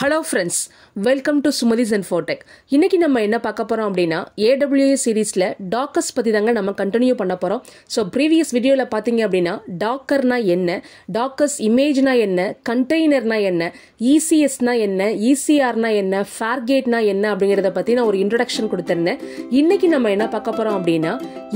Hello friends, welcome to Sumati's Infotech. இன்னைக்கு நம்ம என்ன பார்க்க போறோம் அப்படினா AWS சீரிஸ்ல Dockers பத்தி தாங்க நம்ம கண்டினியூ பண்ண போறோம். சோ previous வீடியோல பாத்தீங்க அப்படினா Dockerனா என்ன, Dockers இமேஜ்னா என்ன, கண்டெய்னர்னா என்ன, ECSனா என்ன, ECRனா என்ன, Fargate-னா என்ன அப்படிங்கறத பத்தி நான் ஒரு இன்ட்ரோடக்ஷன் கொடுத்திருந்தேன். இன்னைக்கு நம்ம என்ன பார்க்க போறோம் அப்படினா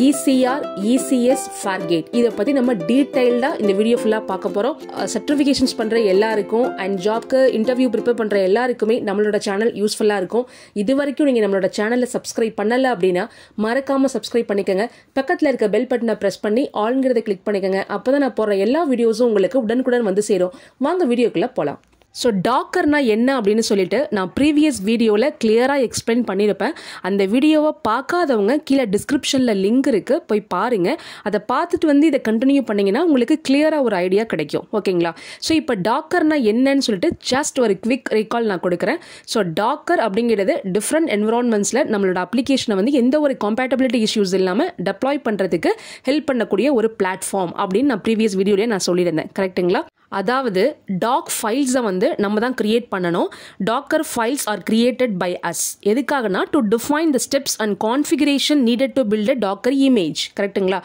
ECR, ECS, Fargate இத பத்தி நம்ம டீடைலா இந்த வீடியோ ஃபுல்லா பார்க்க போறோம். சர்டிஃபிகேஷன்ஸ் பண்ற எல்லாருக்கும் and ஜாப்க்கு இன்டர்வியூ ப்ரிப்பேர் பண்ற எல்லாருக்குமே நம்மளோட சேனல் யூஸ்ஃபுல்லா இருக்கும். இது வரைக்கும் நீங்க நம்மளோட சேனலை சப்ஸ்கிரைப் பண்ணல அப்படினா மறக்காம சப்ஸ்கிரைப் பண்ணிக்கங்க. பக்கத்துல இருக்க பெல் பட்டனை பிரஸ் பண்ணி ஆல்ங்கறத கிளிக் பண்ணிக்கங்க. அப்பதான் நான் போற எல்லா வீடியோஸும் உங்களுக்கு உடனுக்குடன் வந்து சேரும். வாங்க வீடியோக்குள்ள போலாம். ஸோ டாக்கர்னா என்ன அப்படின்னு சொல்லிட்டு நான் ப்ரீவியஸ் வீடியோவில் கிளியராக எக்ஸ்பிளைன் பண்ணியிருப்பேன். அந்த வீடியோவை பார்க்காதவங்க கீழே டிஸ்கிரிப்ஷனில் லிங்க் இருக்குது, போய் பாருங்கள். அதை பார்த்துட்டு வந்து இதை கண்டினியூ பண்ணிங்கன்னா உங்களுக்கு கிளியராக ஒரு ஐடியா கிடைக்கும். ஓகேங்களா? ஸோ இப்போ டாக்கர்னா என்னன்னு சொல்லிட்டு ஜஸ்ட் ஒரு குவிக் ரீகால் நான் கொடுக்குறேன். ஸோ டாக்கர் அப்படிங்கிறது டிஃப்ரெண்ட் என்விரான்மெண்ட்ஸில் நம்மளோட அப்ளிகேஷனை வந்து எந்த ஒரு கம்பேட்டபிலிட்டி இஷ்யூஸ் இல்லாமல் டெப்ளாய் பண்ணுறதுக்கு ஹெல்ப் பண்ணக்கூடிய ஒரு பிளாட்ஃபார்ம் அப்படின்னு நான் ப்ரீவியஸ் வீடியோலேயே நான் சொல்லியிருந்தேன். கரெக்டுங்களா? அதாவது டாக் ஃபைல்ஸை வந்து நம்ம தான் கிரியேட் பண்ணணும். Docker files are created by us. எதுக்காகனா to define the steps and configuration needed to build a Docker image. கரெக்டுங்களா?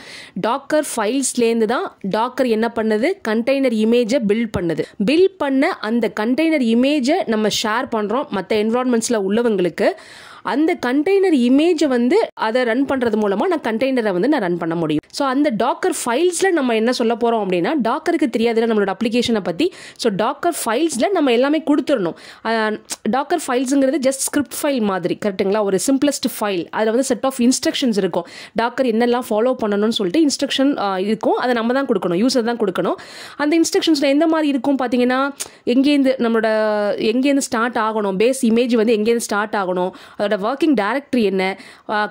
டாக்கர் ஃபைல்ஸ்லேருந்து தான் டாக்கர் என்ன பண்ணுது, கண்டெய்னர் இமேஜை பில்ட் பண்ணுது. பில்ட் பண்ண அந்த கண்டெய்னர் இமேஜை நம்ம ஷேர் பண்ணுறோம் மற்ற என்விரான்மெண்ட்ஸில் உள்ளவங்களுக்கு. அந்த கண்டெய்னர் இமேஜை வந்து அதை ரன் பண்ணுறது மூலமாக நான் கண்டெய்னரை வந்து நான் ரன் பண்ண முடியும். ஸோ அந்த டாக்கர் ஃபைல்ஸில் நம்ம என்ன சொல்ல போகிறோம் அப்படின்னா, டாக்கருக்கு தெரியாதுல நம்மளோட அப்ளிகேஷனை பற்றி. ஸோ டாக்கர் ஃபைல்ஸில் நம்ம எல்லாமே கொடுத்துடணும். டாக்கர் ஃபைல்ஸுங்கிறது ஜஸ்ட் ஸ்கிரிப்ட் ஃபைல் மாதிரி. கரெக்டுங்களா? ஒரு சிம்பிளஸ்ட் ஃபைல். அதில் வந்து செட் ஆஃப் இன்ஸ்ட்ரக்ஷன்ஸ் இருக்கும். டாக்கர் என்னெல்லாம் ஃபாலோ பண்ணணும்னு சொல்லிட்டு இன்ஸ்ட்ரக்ஷன் இருக்கும். அதை நம்ம தான் கொடுக்கணும், யூஸர் தான் கொடுக்கணும். அந்த இன்ஸ்ட்ரக்ஷன்ஸில் எந்த மாதிரி இருக்கும் பார்த்தீங்கன்னா, எங்கேருந்து ஸ்டார்ட் ஆகணும், பேஸ் இமேஜ் வந்து எங்கேருந்து ஸ்டார்ட் ஆகணும், அதோட ஒர்க்கிங் டைரக்டரி என்ன,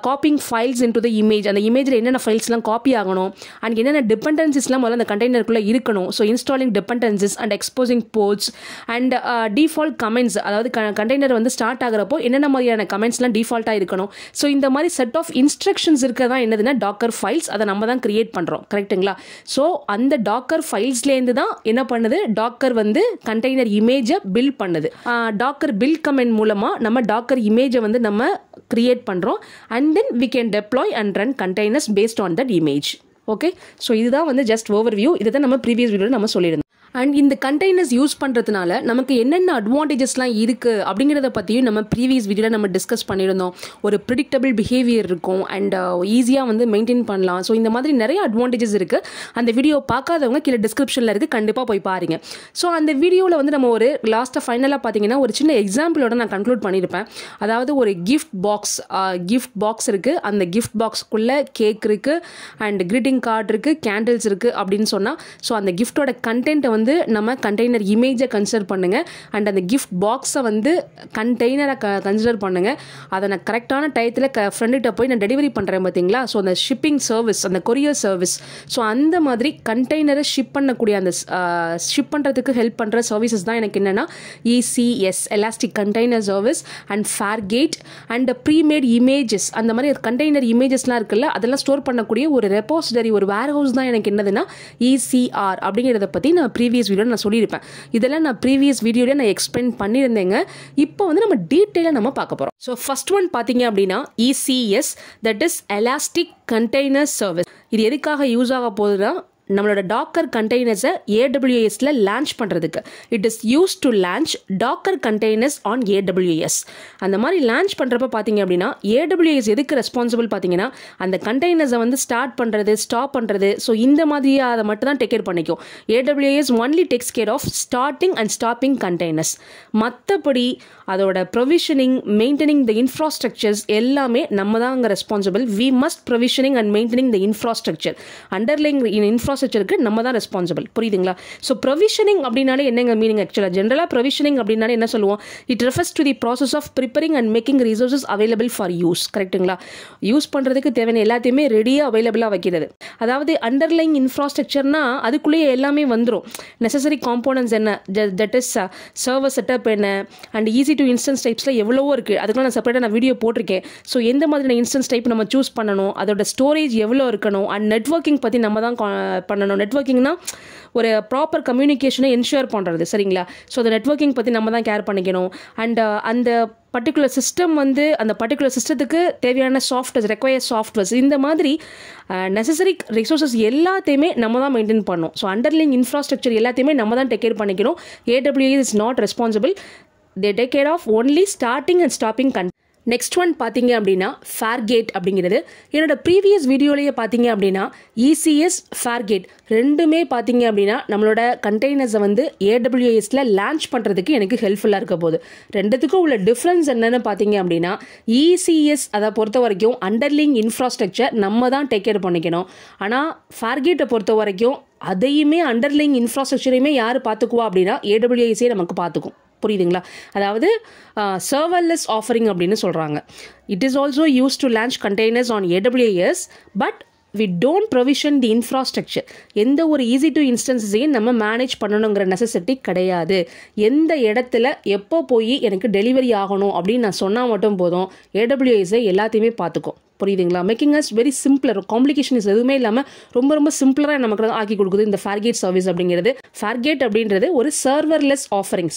copying files into the image, அந்த இமேஜில் என்னென்ன ஃபைல்ஸ்லாம் காப்பி ஆகணும், அண்ட் என்னென்ன டிபெண்டன்சிஸ்லாம் முதல்ல அந்த கண்டெய்னருக்குள்ளே இருக்கணும். So installing dependencies and exposing ports and default commands, அதாவது கண்டெய்னர் வந்து ஸ்டார்ட் ஆகிறப்போ என்னென்ன மாதிரியான கமெண்ட்ஸ்லாம் டிஃபால்ட்டாக இருக்கணும். ஸோ இந்த மாதிரி செட் ஆஃப் இன்ஸ்ட்ரக்ஷன்ஸ் இருக்கிறதா என்னதுன்னா டாக்கர் ஃபைல்ஸ். அதை நம்ம தான் கிரியேட் பண்ணுறோம். கரெக்டுங்களா? ஸோ அந்த டாக்கர் ஃபைல்ஸ்லேருந்து தான் என்ன பண்ணுது, டாக்கர் வந்து கண்டெய்னர் இமேஜை பில்ட் பண்ணுது. டாக்கர் பில்ட் கமெண்ட் மூலமாக நம்ம டாக்கர் இமேஜை வந்து நம்ம கிரியேட் பண்ணுறோம். And then we can deploy and run containers based on that image. Okay, so இதுதான் வந்து ஜஸ்ட் ஓவர்வியூ. இதை தான் நம்ம ப்ரீவியஸ் வீடியோவில் நம்ம சொல்லியிருந்தோம். அண்ட் இந்த கண்டெய்னர்ஸ் யூஸ் பண்ணுறதுனால நமக்கு என்னென்ன அட்வான்டேஜஸ்லாம் இருக்குது அப்படிங்கிறத பற்றியும் நம்ம ப்ரீவியஸ் வீடியோவில் நம்ம டிஸ்கஸ் பண்ணியிருந்தோம். ஒரு ப்ரிடிக்டபிள் பிஹேவியர் இருக்கும் அண்ட் ஈஸியாக வந்து மெயின்டைன் பண்ணலாம். ஸோ இந்த மாதிரி நிறைய அட்வான்டேஜஸ் இருக்குது. அந்த வீடியோ பார்க்காதவங்க கீழே டிஸ்கிரிப்ஷனில் இருக்குது, கண்டிப்பாக போய் பாருங்கள். ஸோ அந்த வீடியோவில் வந்து நம்ம ஒரு லாஸ்ட்டாக ஃபைனலாக பார்த்தீங்கன்னா ஒரு சின்ன எக்ஸாம்பிளோட நான் கன்க்ளூட் பண்ணியிருப்பேன். அதாவது ஒரு கிஃப்ட் பாக்ஸ் இருக்குது. அந்த கிஃப்ட் பாக்ஸ்க்குள்ளே கேக் இருக்குது அண்ட் கிரீட்டிங் கார்டு இருக்குது, கேண்டில்ஸ் இருக்குது அப்படின்னு சொன்னால், ஸோ அந்த கிஃப்டோட கண்டென்ட்டை வந்து நம்ம கண்டெய்னர் இமேஜை கன்சிடர் பண்ணுங்க அண்ட் அந்த கிஃப்ட் பாக்ஸை வந்து கண்டெய்னரை கன்சிடர் பண்ணுங்க. அதை நான் கரெக்டான டயத்தில் ஃப்ரெண்டுகிட்ட போய் நான் டெலிவரி பண்ணுறேன் பார்த்தீங்களா? ஸோ அந்த ஷிப்பிங் சர்வீஸ், அந்த கொரியர் சர்வீஸ், ஸோ அந்த மாதிரி கண்டெய்னரை ஷிப் பண்ணக்கூடிய அந்த ஷிப் பண்ணுறதுக்கு ஹெல்ப் பண்ணுற சர்வீசஸ் தான் எனக்கு என்னென்னா ECS, elastic container service, and Fargate and premade images. அந்த மாதிரி கண்டெய்னர் இமேஜஸ்லாம் இருக்குல்ல, அதெல்லாம் ஸ்டோர் பண்ணக்கூடிய ஒரு ரெப்போசிட்டரி, ஒரு வேர் ஹவுஸ் தான் எனக்கு என்னதுன்னா ECR அப்படிங்கிறத பற்றி நான் ப்ரீவியஸ் வீடியோ நான் சொல்லியிருப்பேன். இதெல்லாம் நான் ப்ரீவியஸ் வீடியோல நான் எக்ஸ்பிளைன் பண்ணியிருந்தேங்க. இப்போ வந்து நம்ம டீட்டெயிலாக நம்ம பார்க்க போகிறோம். ஸோ ஃபர்ஸ்ட் ஒன் பார்த்தீங்க அப்படின்னா ECS, that is elastic container service. இது எதுக்காக யூஸ் ஆக போகுதுன்னா, நம்மளோட டாக்கர் கண்டெய்னர்ஸை AWSல லான்ச் பண்ணுறதுக்கு. It is use to launch docker containers on AWS. அந்த மாதிரி லான்ச் பண்ணுறப்ப பார்த்தீங்க அப்படின்னா AWS எதுக்கு ரெஸ்பான்சிபிள் பார்த்தீங்கன்னா, அந்த கண்டெய்னர்ஸை வந்து ஸ்டார்ட் பண்ணுறது, ஸ்டாப் பண்ணுறது, ஸோ இந்த மாதிரி அதை மட்டும் தான் டேக் கேர் பண்ணிக்கும். AWS only takes care of starting and stopping containers. மற்றபடி அதோட ப்ரொவிஷனிங், மெயின்டெனிங் த இன்ஃப்ராஸ்ட்ரக்சர்ஸ் எல்லாமே நம்ம தான் அங்கே responsible. We must provisioning and maintaining the infrastructure. Underlying இன்ஃப்ராஸ்ட்ரக்சருக்கு நம்ம தான் ரெஸ்பான்சிபிள். புரியுதுங்களா? ஸோ ப்ரொவிஷனிங் அப்படின்னாலே என்னங்க மீனிங்? ஆக்சுவலாக ஜென்ரலாக ப்ரொவிஷனிங் அப்படின்னாலே என்ன சொல்லுவோம்? It refers to the process of preparing and making resources available for use. கரெக்டுங்களா? யூஸ் பண்ணுறதுக்கு தேவையான எல்லாத்தையுமே ரெடியாக அவைலபிளாக வைக்கிறது. அதாவது அண்டர்லைங் இன்ஃப்ராஸ்ட்ரக்சர்னா அதுக்குள்ளேயே எல்லாமே வந்துடும். நெசசரி காம்போனன்ட்ஸ் என்ன, தட் இஸ் சர்வர் செட்டப் என்ன, அண்ட் ஈஸி டு இன்ஸ்டன்ஸ் டைப்ஸில் எவ்வளவோ இருக்குது. அதுக்கெல்லாம் நான் செப்பரேட்டாக நான் வீடியோ போட்டிருக்கேன். ஸோ எந்த மாதிரியான இன்ஸ்டன்ஸ் டைப் நம்ம சூஸ் பண்ணணும், அதோட ஸ்டோரேஜ் எவ்வளோ இருக்கணும், அண்ட் நெட்வொர்க்கிங் பற்றி நம்ம தான் பண்ணணும். நெட்வொர்க்கிங்னா ஒரு ப்ராப்பர் கம்யூனிகேஷனை என்ஷூர் பண்ணுறது, சரிங்களா? ஸோ அந்த நெட்வொர்க்கிங் பற்றி நம்ம தான் கேர் பண்ணிக்கணும். அண்ட் அந்த பர்டிகுலர் சிஸ்டம் வந்து அந்த பர்டிகுலர் சிஸ்டத்துக்கு தேவையான சாஃப்ட்வேர்ஸ், ரெக்வயர் சாஃப்ட்வேர்ஸ், இந்த மாதிரி நெசசரி ரிசோர்ஸஸ் எல்லாத்தையுமே நம்ம தான் மெயின்டைன் பண்ணணும். ஸோ அண்டர்லைங் இன்ஃப்ராஸ்ட்ரக்சர் எல்லாத்தையுமே நம்ம தான் டேக் கேர் பண்ணிக்கணும். AWS is not responsible. They take care of only starting and stopping next one பார்த்தீங்க அப்படின்னா ஃபேர்கேட் அப்படிங்கிறது. என்னோட ப்ரீவியஸ் வீடியோலேயே பார்த்தீங்க அப்படின்னா ECS ஃபேர்கேட் ரெண்டுமே பார்த்தீங்க அப்படின்னா நம்மளோட கண்டெய்னர்ஸை வந்து AWSல லான்ச் பண்ணுறதுக்கு எனக்கு ஹெல்ப்ஃபுல்லாக இருக்க போகுது. ரெண்டுத்துக்கும் உள்ள டிஃப்ரென்ஸ் என்னென்னு பார்த்தீங்க அப்படின்னா ECS அதை பொறுத்த வரைக்கும் அண்டர்லிங் இன்ஃப்ராஸ்ட்ரக்சர் நம்ம தான் டேக் கேர் பண்ணிக்கணும். ஆனால் ஃபேர்கேட்டை பொறுத்த வரைக்கும் அதையுமே அண்டர்லிங் இன்ஃப்ராஸ்ட்ரக்சரையுமே யார் பார்த்துக்குவா அப்படின்னா AWSே நமக்கு பார்த்துக்கும். புரியுதுங்களா? அதாவது சர்வர்லெஸ் ஆஃபரிங் அப்படின்னு சொல்கிறாங்க. It is also use to launch containers on AWS, but we don't provision the infrastructure. எந்த ஒரு ஈஸி டு இன்ஸ்டன்ஸையும் நம்ம மேனேஜ் பண்ணணுங்கிற நெசசிட்டி கிடையாது. எந்த இடத்துல எப்போ போய் எனக்கு டெலிவரி ஆகணும் அப்படின்னு நான் சொன்னால் மட்டும் போதும், AWS எல்லாத்தையுமே பார்த்துக்கும். புரியுதுங்களா? Making as very simpler. Complication எதுவுமே இல்லாமல் ரொம்ப ரொம்ப சிம்பிளராக நமக்கு ஆக்கி கொடுக்குது இந்த ஃபேர்கேட் சர்வீஸ் அப்படிங்கிறது. ஃபேர்கேட் அப்படின்றது ஒரு சர்வர்லெஸ் ஆஃபரிங்.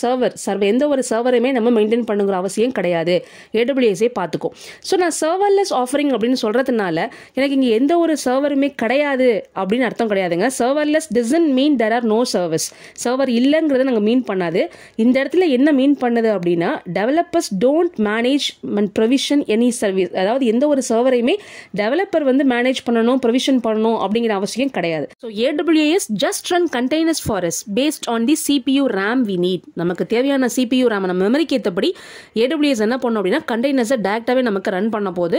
எந்த ஒரு சர்வரையுமே நம்ம மெயின்டைன் பண்ணுங்கிற அவசியம் கிடையாது. AWSே பார்த்துக்கும். ஸோ நான் சர்வர்லெஸ் ஆஃபரிங் அப்படின்னு சொல்கிறதுனால எனக்கு இங்கே எந்த ஒரு சர்வருமே கிடையாது அப்படின்னு அர்த்தம் கிடையாதுங்க. Serverless doesn't mean there are no service. Server இல்லைங்கிறத நாங்கள் மீன் பண்ணாது. இந்த இடத்துல என்ன மீன் பண்ணுது அப்படின்னா developers don't manage and provision any service. அதாவது எந்த ஒரு சர்வரையுமே டெவலப்பர் வந்து மேனேஜ் பண்ணணும், ப்ரொவிஷன் பண்ணணும் அப்படிங்கிற அவசியம் கிடையாது. So AWS just run containers for us based on the CPU RAM we need. நமக்கு தேவையான CPU RAM நம்ம மெமரிக்கு ஏற்றபடி AWS என்ன பண்ணணும் அப்படின்னா கண்டெய்னர்ஸை டேரெக்டாகவே நமக்கு ரன் பண்ண போது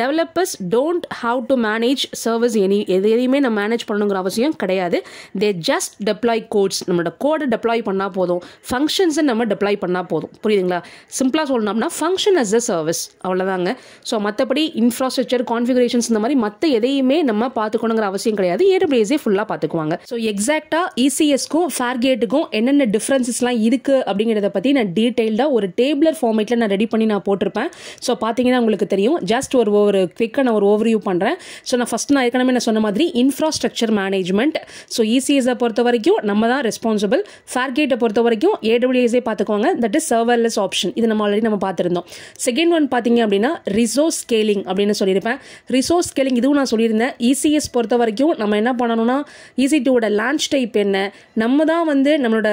developers don't have to manage service எதையுமே நம்ம மேனேஜ் பண்ணணுங்கிற அவசியம் கிடையாது. They just deploy codes. நம்மளோட கோடை டெப்ளாய் பண்ணால் போதும், ஃபங்க்ஷன்ஸை நம்ம டெப்ளாய் பண்ணால் போதும். புரியுதுங்களா? சிம்பிளாக சொல்லணும்னா ஃபங்க்ஷன் அஸ் அ சர்வீஸ், அவ்வளோதாங்க. ஸோ மற்றபடி இன்ஃப்ராஸ்ட்ரக்சர் கான்ஃபிகரேஷன்ஸ் இந்த மாதிரி மற்ற எதையுமே நம்ம பார்த்துக்கணுங்கிற அவசியம் கிடையாது. AWSே ஃபுல்லாக பார்த்துக்குவாங்க. ஸோ எக்ஸாக்டாக ECSக்கும் ஃபேர்கேட்டுக்கும் என்னென்ன டிஃப்ரென்சஸ்லாம் இருக்குது அப்படிங்கிறத பற்றி நான் டீட்டெயில்டாக ஒரு டேபிளர் ஃபார்மேட்டில் நான் ரெடி பண்ணி நான் போட்டிருப்பேன். ஸோ பார்த்தீங்கன்னா உங்களுக்கு தெரியும். ஜஸ்ட் ஒரு குவிக்காக நான் ஒரு ஓவர்வியூ பண்ணுறேன். ஸோ நான் ஃபஸ்ட் நான் ஏற்கனவே நான் சொன்ன மாதிரி இன்ஃப்ராஸ்ட்ரக்சர் மேனேஜ்மெண்ட். ஸோ ECSஐ பொறுத்த வரைக்கும் நம்ம தான் ரெஸ்பான்சிபிள். ஃபேர்கேட்டை பொறுத்த வரைக்கும் AWSே பார்த்துக்குவாங்க. That is serverless option. இது நம்ம ஆல்ரெடி நம்ம பார்த்துருந்தோம். செகண்ட் ஒன் பார்த்தீங்க அப்படின்னா ரிசோர்ஸ் ஸ்கேலிங் அப்படின்னு சொல்லியிருப்பேன். ரிசோர்ஸ் ஸ்கேலிங் இதுவும் நான் சொல்லியிருந்தேன். ECS பொறுத்த வரைக்கும் நம்ம என்ன பண்ணணும்னா EC2ஓட லான்ச் டைப் என்ன, நம்ம தான் வந்து நம்மளோட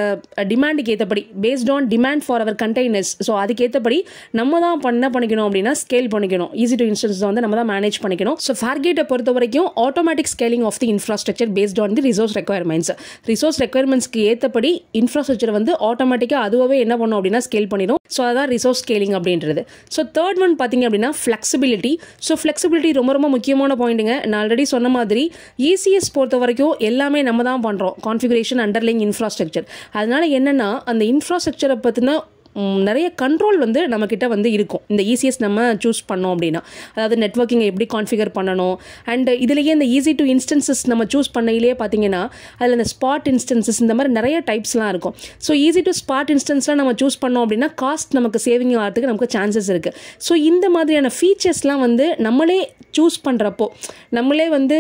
டிமாண்டுக்கு ஏற்றபடி based on demand for our containers. So அதுக்கேற்றபடி நம்ம தான் என்ன பண்ணிக்கணும் அப்படின்னா ஸ்கேல் பண்ணிக்கணும். EC2 இன்ஸ்டன்ஸ் வந்து நம்ம தான் மேனேஜ் பண்ணிக்கணும். ஸோ ஃபேர்கேட்டை பொறுத்த வரைக்கும் automatic scaling of the infrastructure based on the resource requirements. Resource ரெக்யர்மெண்ட்ஸ்க்கு ஏற்றபடி இன்ஃப்ராஸ்ட்ரக்சர் வந்து ஆட்டோமேட்டிக்காக அதுவே என்ன பண்ணும் அப்படின்னா ஸ்கேல் பண்ணிடும். ஸோ அதான் ரிசோர்ஸ் ஸ்கேலிங் அப்படின்றது. ஸோ தேர்ட் ஒன் பார்த்தீங்க அப்படின்னா ஃப்ளெக்சிபிலிட்டி. ஸோ ஃப்ளெக்சிபிலிட்டி ரொம்ப ரொம்ப முக்கியமான பாயிண்ட்டுங்க. நான் ஆல்ரெடி சொன்ன மாதிரி ECS பொறுத்த வரைக்கும் எல்லாமே நம்ம தான் பண்ணுறோம், கான்ஃபிகரேஷன் அண்டர்லைங் இன்ஃப்ராஸ்ட்ரக்சர். அதனால என்னென்னா அந்த இன்ஃப்ராஸ்ட்ரக்சரை பற்றின நிறைய கண்ட்ரோல் வந்து நம்மக்கிட்ட வந்து இருக்கும் இந்த ECS நம்ம சூஸ் பண்ணோம் அப்படின்னா. அதாவது நெட்வொர்க்கிங்கை எப்படி கான்ஃபிகர் பண்ணணும். அண்ட் இதுலேயே இந்த EC2 இன்ஸ்டன்சஸ் நம்ம சூஸ் பண்ணையிலே பார்த்தீங்கன்னா அதில் இந்த ஸ்பாட் இன்ஸ்டன்சஸ் இந்த மாதிரி நிறைய டைப்ஸ்லாம் இருக்கும். ஸோ EC2 ஸ்பாட் இன்ஸ்டன்ஸ்லாம் நம்ம சூஸ் பண்ணோம் அப்படின்னா காஸ்ட் நமக்கு சேவிங் ஆகிறதுக்கு நமக்கு சான்சஸ் இருக்குது. ஸோ இந்த மாதிரியான ஃபீச்சர்ஸ்லாம் வந்து நம்மளே சூஸ் பண்ணுறப்போ, நம்மளே வந்து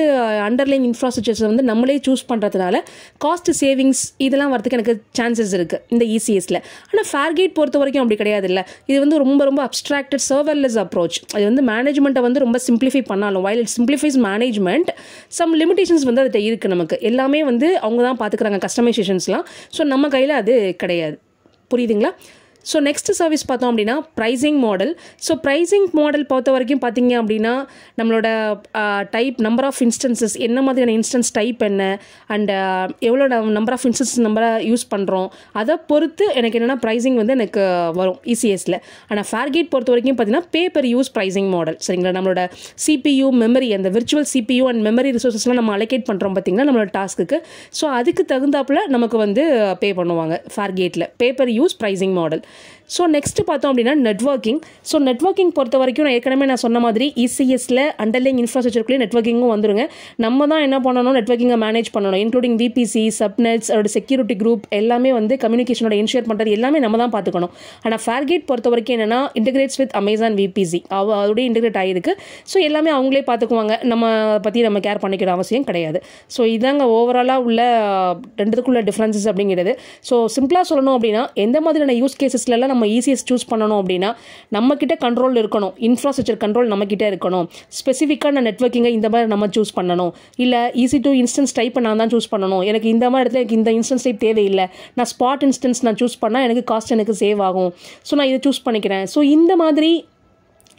அண்டர்லைன் இன்ஃப்ராஸ்ட்ரக்சர்ஸை வந்து நம்மளே சூஸ் பண்ணுறதுனால காஸ்ட் சேவிங்ஸ் இதெல்லாம் வரதுக்கு எனக்கு சான்சஸ் இருக்குது இந்த ECSல. ஆனால் ஃபேர்கேட் பொறுத்த வரைக்கும் அப்படி கிடையாது இல்லை. இது வந்து ரொம்ப ரொம்ப அப்ஸ்ட்ராக்டட் சர்வர்லெஸ் அப்ரோச். அது வந்து மேனேஜ்மெண்ட்டை வந்து ரொம்ப சிம்பிளிஃபை பண்ணாலும் while it simplifies management some limitations வந்து அது இருக்குது. நமக்கு எல்லாமே வந்து அவங்க தான் பார்த்துக்கிறாங்க கஸ்டமைசேஷன்ஸ்லாம். ஸோ நம்ம கையில் அது கிடையாது. புரியுதுங்களா? ஸோ நெக்ஸ்ட் சர்வீஸ் பார்த்தோம் அப்படின்னா pricing model. So pricing model பொறுத்த வரைக்கும் பார்த்தீங்க அப்படின்னா நம்மளோட டைப் நம்பர் ஆஃப் இன்ஸ்டன்சஸ், என்ன மாதிரியான இன்ஸ்டன்ஸ் டைப் என்ன, அண்ட் எவ்வளோ நம்பர் ஆஃப் இன்ஸ்டன்ஸ் நம்ம யூஸ் பண்ணுறோம், அதை பொறுத்து எனக்கு என்னென்னா ப்ரைஸிங் வந்து எனக்கு வரும் ECSல. ஆனால் ஃபேர்கேட் பொறுத்த வரைக்கும் பார்த்தீங்கன்னா பே பெர் யூஸ் ப்ரைஸிங் மாடல். சரிங்களா? நம்மளோட CPU மெமரி, அந்த விர்ச்சுவல் CPU அண்ட் மெமரி ரிசோர்ஸஸ்லாம் நம்ம அலோகேட் பண்ணுறோம் பார்த்தீங்கன்னா நம்மளோட டாஸ்க்கு. ஸோ அதுக்கு தகுந்தாப்பில் நமக்கு வந்து பே பண்ணுவாங்க ஃபேர்கேட்டில். Pay per use pricing model. So next பார்த்தோம் அப்படின்னா நெட்வொர்க்கிங். ஸோ நெட்வொர்க்கிங் பொறுத்த வரைக்கும் நான் ஏற்கனவே நான் சொன்ன மாதிரி இசிஎஸ்ல அண்டர்லைங் இன்ஃப்ராஸ்ட்ரக்சருக்குள்ளே நெட்வொர்க்கிங்கும் வந்துருங்க. நம்ம தான் என்ன பண்ணணும், நெட்வொர்க்கிங்கை மேனேஜ் பண்ணணும். இன்க்ளூடிங் விபிசி, சப்நெட்ஸ், அதோட செக்யூரிட்டி குரூப் எல்லாமே வந்து கம்யூனிகேஷனோட இன்ஷியர் பண்ணுறது எல்லாமே நம்ம தான் பார்த்துக்கணும். ஆனால் ஃபேர்கேட் பொறுத்த வரைக்கும் என்னென்னா இன்டெகிரேட்ஸ் வித் அமேசான் விபிசி, அதோடய இன்டெகிரேட் ஆகிருக்கு. ஸோ எல்லாமே அவங்களே பார்த்துக்குவாங்க, நம்ம பற்றி நம்ம கேர் பண்ணிக்கிற அவசியம் கிடையாது. ஸோ இதாங்க ஓவராலாக உள்ள ரெண்டுத்துக்குள்ள டிஃப்ரென்சஸ் அப்படிங்கிறது. ஸோ சிம்பிளாக சொல்லணும் அப்படின்னா எந்த மாதிரியான யூஸ் கேசஸ்லாம் நம்ம இசிஎஸ் சூஸ் பண்ணணும் அப்படின்னா நம்மக்கிட்ட கண்ட்ரோல் இருக்கணும், இன்ஃப்ராஸ்ட்ரக்சர் கண்ட்ரோல் நம்மக்கிட்ட இருக்கணும், ஸ்பெசிஃபிக்கான நெட்வொர்க்கிங்கை இந்த மாதிரி நம்ம சூஸ் பண்ணணும். இல்லை EC2 இன்ஸ்டன்ஸ் டைப்பை நான் தான் சூஸ் பண்ணணும், எனக்கு இந்த மாதிரி இடத்துல எனக்கு இந்த இன்ஸ்டன்ஸ் டைப் தேவையில்லை, நான் ஸ்பாட் இன்ஸ்டன்ஸ் நான் சூஸ் பண்ணால் எனக்கு காஸ்ட் எனக்கு சேவ் ஆகும், ஸோ நான் இதை சூஸ் பண்ணிக்கிறேன். ஸோ இந்த மாதிரி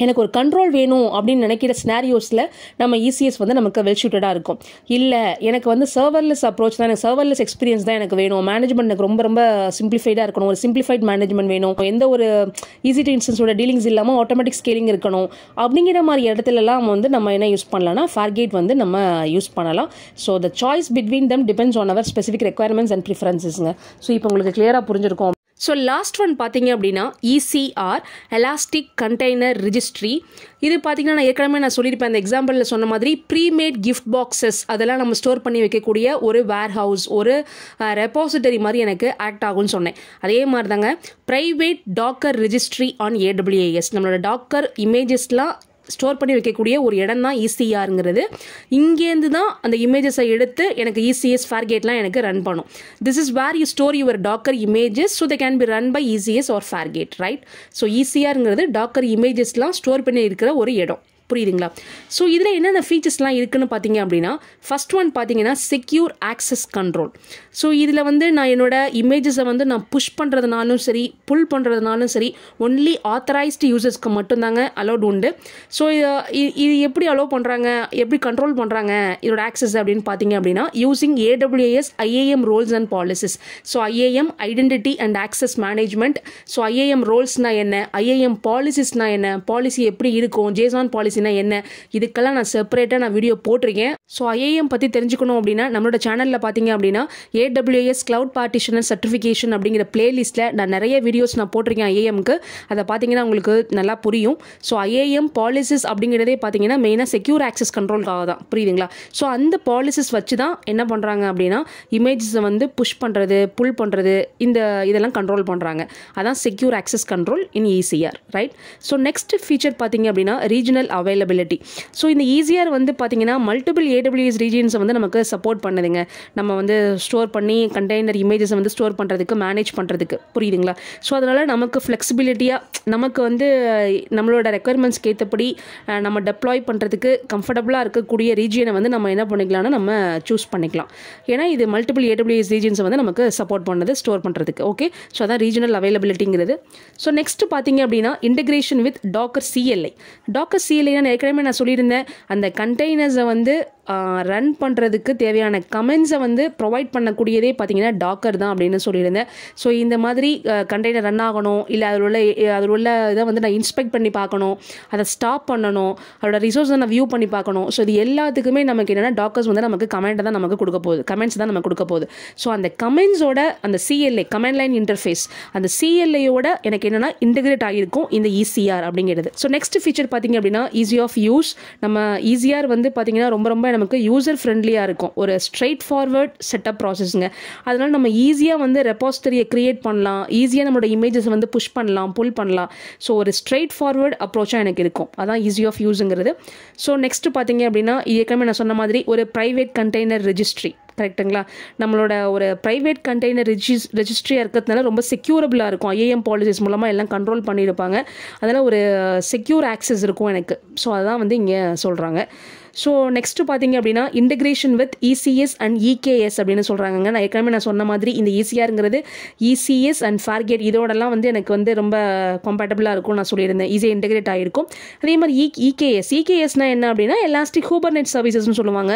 எனக்கு ஒரு கண்ட்ரோல் வேணும் அப்படின்னு நினைக்கிற ஸ்னாரியோஸில் நம்ம இசிஎஸ் வந்து நமக்கு வெல் சூட்டடாக இருக்கும். இல்லை எனக்கு வந்து சர்வர்லெஸ் அப்ரோச் தான், எனக்கு சர்வர்லெஸ் எக்ஸ்பீரியன்ஸ் தான் எனக்கு வேணும், மேனேஜ்மெண்ட் எனக்கு ரொம்ப ரொம்ப சிம்பிளிஃபைடாக இருக்கணும், ஒரு சிம்பிளிஃபைட் மேனேஜ்மெண்ட் வேணும், எந்த ஒரு EC2 இன்ஸ்டன்ஸோட டீலிங்ஸ் இல்லாமல் ஆட்டோமேட்டிக் ஸ்கேலிங் இருக்கணும் அப்படிங்கிற மாதிரி இடத்துலலாம் வந்து நம்ம என்ன யூஸ் பண்ணலாம்னா ஃபேர்கேட் வந்து நம்ம யூஸ் பண்ணலாம். So the choice between them depends on our specific requirements and ப்ரிஃபரன்சஸ்ங்க. ஸோ இப்போ உங்களுக்கு கிளியராக புரிஞ்சிருக்கும். ஸோ லாஸ்ட் ஒன் பார்த்தீங்க அப்படின்னா ECR, எலாஸ்டிக் கண்டெய்னர் ரிஜிஸ்ட்ரி. இது பார்த்தீங்கன்னா நான் ஏற்கனவே நான் சொல்லியிருப்பேன், அந்த எக்ஸாம்பிளில் சொன்ன மாதிரி ப்ரீமேட் கிஃப்ட் பாக்ஸஸ் அதெல்லாம் நம்ம ஸ்டோர் பண்ணி வைக்கக்கூடிய ஒரு வேர் ஹவுஸ், ஒரு ரெபாசிட்டரி மாதிரி எனக்கு ஆக்ட் ஆகும்னு சொன்னேன். அதே மாதிரி தாங்க private docker registry on AWS, நம்மளோட டாக்கர் இமேஜஸ்லாம் ஸ்டோர் பண்ணி வைக்கக்கூடிய ஒரு இடம் தான் ECRங்கிறது. இங்கேருந்து தான் அந்த இமேஜஸை எடுத்து எனக்கு ECS ஃபேர்கேட்லாம் எனக்கு ரன் பண்ணும். This is where you store your Docker images, so they can be run by ECS or Fargate, right? So ECRங்கிறது டாக்கர் இமேஜஸ்லாம் ஸ்டோர் பண்ணி இருக்கிற ஒரு இடம். புரியுதுங்களா? ஸோ இதில் என்னென்ன ஃபீச்சர்ஸ்லாம் இருக்குன்னு பார்த்தீங்க அப்படின்னா ஃபர்ஸ்ட் ஒன் பார்த்தீங்கன்னா செக்யூர் ஆக்சஸ் கண்ட்ரோல். ஸோ இதில் வந்து நான் என்னோட இமேஜஸை வந்து நான் புஷ் பண்ணுறதுனாலும் சரி புல் பண்ணுறதுனாலும் சரி ஒன்லி ஆத்தரைஸ்டு யூசர்ஸ்க்கு மட்டும்தாங்க அலோட் உண்டு. ஸோ இது எப்படி அலோவ் பண்ணுறாங்க, எப்படி கண்ட்ரோல் பண்ணுறாங்க இதோட ஆக்சஸ் அப்படின்னு பார்த்தீங்க அப்படின்னா using AWS IAM roles and policies. So IAM identity and access management. So IAM ரோல்ஸ்னால் என்ன, IAM பாலிசிஸ்னால் என்ன, பாலிசி எப்படி இருக்கும், ஜேசான் பாலிசி என்ன, இதுக்கெல்லாம் நான் செப்பரேட்டாக நான் வீடியோ போட்டிருக்கேன். ஸோ IAM பற்றி தெரிஞ்சுக்கணும் அப்படின்னா நம்மளோட சேனலில் பார்த்தீங்க அப்படின்னா AWS கிளவுட் பார்ட்டிஷனர் சர்டிஃபிகேஷன் அப்படிங்கிற பிளேலிஸ்ட்டில் நான் நிறைய வீடியோஸ் நான் போட்டிருக்கேன் IAMக்கு. அதை பார்த்தீங்கன்னா உங்களுக்கு நல்லா புரியும். ஸோ IAM பாலிசிஸ் அப்படிங்கிறதே பார்த்தீங்கன்னா மெயினாக செக்யூர் ஆக்சஸ் கண்ட்ரோல்காக தான். புரியுதுங்களா? ஸோ அந்த பாலிசிஸ் வச்சு தான் என்ன பண்ணுறாங்க அப்படின்னா இமேஜஸை வந்து புஷ் பண்ணுறது புல் பண்ணுறது இதெல்லாம் கண்ட்ரோல் பண்ணுறாங்க. அதான் செக்யூர் ஆக்சஸ் கண்ட்ரோல் இன் ECR, right? So next feature பார்த்தீங்க அப்படின்னா ரீஜனல் அவைலபிலிட்டி. ஸோ இந்த ECR வந்து பார்த்தீங்கன்னா மல்டிபிள் AWS ரீஜியன்ஸை வந்து நமக்கு சப்போர்ட் பண்ணுதுங்க. நம்ம வந்து ஸ்டோர் பண்ணி கண்டெய்னர் இமேஜஸை வந்து ஸ்டோர் பண்ணுறதுக்கு மேனேஜ் பண்ணுறதுக்கு. புரியுதுங்களா? ஸோ அதனால் நமக்கு ஃப்ளெக்சிபிலிட்டியாக நமக்கு வந்து நம்மளோட ரெக்குயர்மெண்ட்ஸ்க்கு ஏற்றபடி நம்ம டெப்ளாய் பண்ணுறதுக்கு கம்ஃபர்டபுளாக இருக்கக்கூடிய ரீஜியனை வந்து நம்ம என்ன பண்ணிக்கலாம்னா நம்ம சூஸ் பண்ணிக்கலாம். ஏன்னா இது மல்டிபிள் AWS ரீஜியன்ஸை வந்து நமக்கு சப்போர்ட் பண்ணுது ஸ்டோர் பண்ணுறதுக்கு. ஓகே, ஸோ அதான் ரீஜனல் அவைலபிலிட்டிங்கிறது. ஸோ நெக்ஸ்ட் பார்த்தீங்க அப்படின்னா integration with docker CLI. Docker CLI ஏற்கனவே நான் சொல்லியிருந்தேன், அந்த கண்டெய்னர்ஸை வந்து ரன் பண்ணுறதுக்கு தேவையான கமெண்ட்ஸை வந்து ப்ரொவைட் பண்ணக்கூடியதே பார்த்தீங்கன்னா டாக்கர் தான் அப்படின்னு சொல்லியிருந்தேன். ஸோ இந்த மாதிரி கண்டெய்னர் ரன் ஆகணும், இல்லை அதில் உள்ள இதை வந்து நான் இன்ஸ்பெக்ட் பண்ணி பார்க்கணும், அதை ஸ்டாப் பண்ணணும், அதோட ரிசோர்ஸை நான் வியூ பண்ணி பார்க்கணும். ஸோ இது எல்லாத்துக்குமே நமக்கு என்னென்னா டாக்கர்ஸ் வந்து நமக்கு கமெண்ட் தான் நமக்கு கொடுக்க போகுது, கமெண்ட்ஸ் தான் நமக்கு கொடுக்க போகுது. ஸோ அந்த கமெண்ட்ஸோட அந்த CLI கமெண்ட் லைன் இன்டர்ஃபேஸ் அந்த CLIயோட எனக்கு என்னென்னா இன்டெகிரேட் ஆகிருக்கும் இந்த ECR அப்படிங்கிறது. ஸோ நெக்ஸ்ட் ஃபீச்சர் பார்த்தீங்க அப்படின்னா ஈஸி ஆஃப் யூஸ். நம்ம ECR வந்து பார்த்தீங்கன்னா ரொம்ப நமக்கு யூசர் ஃப்ரெண்ட்லியாக இருக்கும். ஒரு ஸ்ட்ரெயிட் ஃபார்வர்ட் செட்டப் ப்ராசஸ்ங்க. அதனால் நம்ம ஈஸியாக வந்து ரெபாசிட்டரியை க்ரியேட் பண்ணலாம், ஈஸியாக நம்மளோட இமேஜஸ் வந்து புஷ் பண்ணலாம் புல் பண்ணலாம். ஸோ ஒரு ஸ்ட்ரெயிட் ஃபார்வர்ட் அப்ரோச்சாக எனக்கு இருக்கும். அதான் ஈஸி ஆஃப் யூஸுங்கிறது. ஸோ நெக்ஸ்ட் பார்த்தீங்க அப்படின்னா ஏற்கனவே நான் சொன்ன மாதிரி ஒரு ப்ரைவேட் கண்டெய்னர் ரெஜிஸ்ட்ரி. கரெக்டுங்களா? நம்மளோட ஒரு ப்ரைவேட் கண்டெய்னர் ரெஜிஸ்ட்ரியாக இருக்கிறதுனால ரொம்ப செக்யூரபிளாக இருக்கும். IAM பாலிசிஸ் மூலமாக எல்லாம் கண்ட்ரோல் பண்ணியிருப்பாங்க. அதனால் ஒரு செக்யூர் ஆக்சஸ் இருக்கும் எனக்கு. ஸோ அதான் வந்து இங்கே சொல்கிறாங்க. ஸோ நெக்ஸ்ட்டு பார்த்தீங்க அப்படின்னா integration with ECS and EKS அப்படின்னு சொல்கிறாங்க. நான் ஏற்கனவே நான் சொன்ன மாதிரி இந்த ECRங்கிறது ECS அண்ட் ஃபேர்கேட் இதோடலாம் வந்து எனக்கு வந்து ரொம்ப கம்பேட்டபிளாக இருக்கும் நான் சொல்லியிருந்தேன். ஈஸியாக இன்டெகிரேட் ஆகிருக்கும். அதே மாதிரி EKSனால் என்ன அப்படின்னா எலாஸ்டிக் குபர்நெட்ஸ் சர்வீசஸ்னு சொல்லுவாங்க.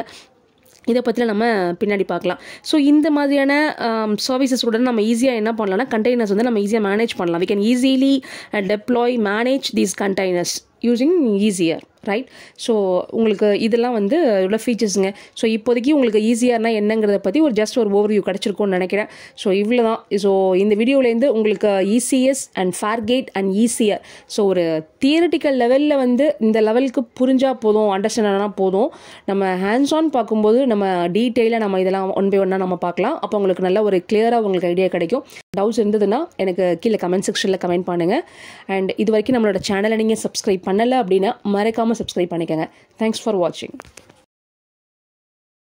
இதை பற்றில நம்ம பின்னாடி பார்க்கலாம். ஸோ இந்த மாதிரியான சர்வீசஸோட நம்ம ஈஸியாக என்ன பண்ணலாம்னா கண்டெய்னர்ஸ் வந்து நம்ம ஈஸியாக மேனேஜ் பண்ணலாம். We can easily deploy manage these containers using easier right. So உங்களுக்கு இதெல்லாம் வந்து இவ்வளோ ஃபீச்சர்ஸுங்க. ஸோ இப்போதைக்கு உங்களுக்கு ஈஸியர்னா என்னங்கிறத பற்றி ஜஸ்ட் ஒரு ஓவர்வியூ கிடச்சிருக்கும்னு நினைக்கிறேன். ஸோ இவ்வளோ தான். ஸோ இந்த வீடியோலேருந்து உங்களுக்கு ECS and Fargate and easier so ஒரு தியரிட்டிக்கல் லெவலில் வந்து இந்த லெவலுக்கு புரிஞ்சால் போதும், அண்டர்ஸ்டாண்ட் ஆனால் போதும். நம்ம ஹேண்ட்ஸ் ஆன் பார்க்கும்போது நம்ம டீட்டெயிலாக நம்ம இதெல்லாம் ஒன் பை ஒன்னாக நம்ம பார்க்கலாம். அப்போ உங்களுக்கு நல்ல ஒரு கிளியராக உங்களுக்கு ஐடியா கிடைக்கும். டவுட்ஸ் இருந்ததுன்னா எனக்கு கீழே கமெண்ட் செக்ஷனில் கமெண்ட் பண்ணுங்கள். அண்ட் இது வரைக்கும் நம்மளோட சேனலை நீங்கள் சப்ஸ்கிரைப் பண்ணலை அப்படின்னா மறக்காமல் சப்ஸ்கிரைப் பண்ணிக்கோங்க. தேங்க்ஸ் ஃபார் வாட்சிங்.